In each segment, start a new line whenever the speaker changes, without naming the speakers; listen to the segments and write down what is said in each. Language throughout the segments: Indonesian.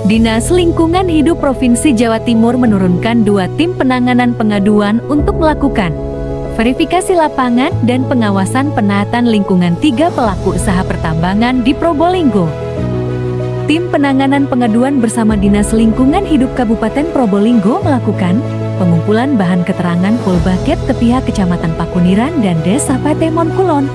Dinas Lingkungan Hidup Provinsi Jawa Timur menurunkan 2 tim penanganan pengaduan untuk melakukan verifikasi lapangan dan pengawasan penaatan lingkungan 3 pelaku usaha pertambangan di Probolinggo. Tim penanganan pengaduan bersama Dinas Lingkungan Hidup Kabupaten Probolinggo melakukan pengumpulan bahan keterangan full bucket ke pihak Kecamatan Pakuniran dan Desa Patemon Kulon.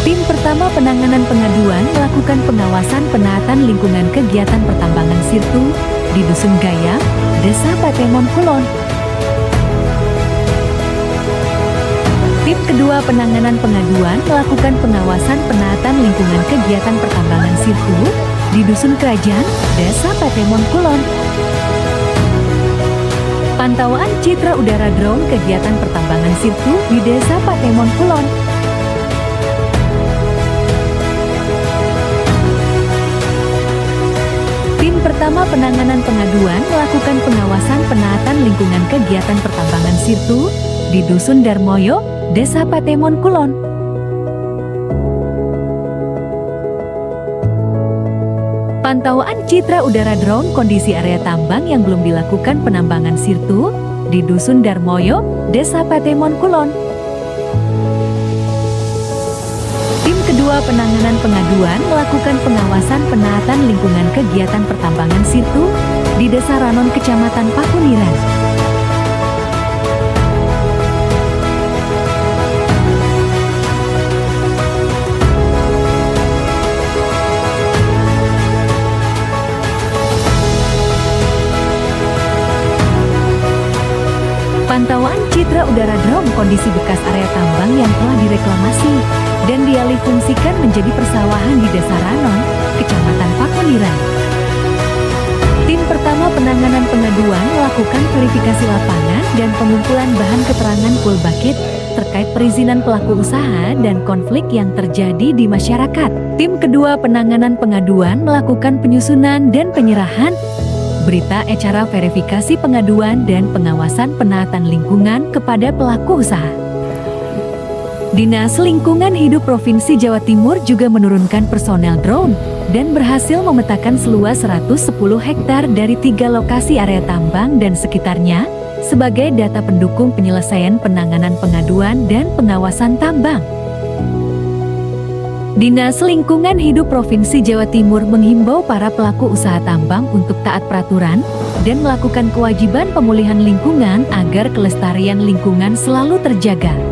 Tim pertama penanganan pengaduan melakukan pengawasan penaatan lingkungan kegiatan pertambangan Sirtu di Dusun Gaya, Desa Patemon Kulon. Tim kedua penanganan pengaduan melakukan pengawasan penaatan lingkungan kegiatan pertambangan Sirtu di Dusun Kerajaan, Desa Patemon Kulon. Pantauan citra udara drone kegiatan pertambangan Sirtu di Desa Patemon Kulon. Tim pertama penanganan pengaduan melakukan pengawasan penaatan lingkungan kegiatan pertambangan Sirtu di Dusun Darmoyo, Desa Patemon Kulon. Pantauan citra udara drone kondisi area tambang yang belum dilakukan penambangan Sirtu di Dusun Darmoyo, Desa Patemon Kulon. Tim kedua penanganan pengaduan melakukan pengawasan penaatan lingkungan kegiatan pertambangan Sirtu di Desa Ranon, Kecamatan Pakuniran. Pantauan citra udara drone kondisi bekas area tambang yang telah direklamasi dan dialihfungsikan menjadi persawahan di Desa Ranon, Kecamatan Pakuniran. Tim pertama penanganan pengaduan melakukan verifikasi lapangan dan pengumpulan bahan keterangan full bucket terkait perizinan pelaku usaha dan konflik yang terjadi di masyarakat. Tim kedua penanganan pengaduan melakukan penyusunan dan penyerahan berita acara verifikasi pengaduan dan pengawasan penaatan lingkungan kepada pelaku usaha. Dinas Lingkungan Hidup Provinsi Jawa Timur juga menurunkan personel drone dan berhasil memetakan seluas 110 hektar dari 3 lokasi area tambang dan sekitarnya sebagai data pendukung penyelesaian penanganan pengaduan dan pengawasan tambang. Dinas Lingkungan Hidup Provinsi Jawa Timur menghimbau para pelaku usaha tambang untuk taat peraturan dan melakukan kewajiban pemulihan lingkungan agar kelestarian lingkungan selalu terjaga.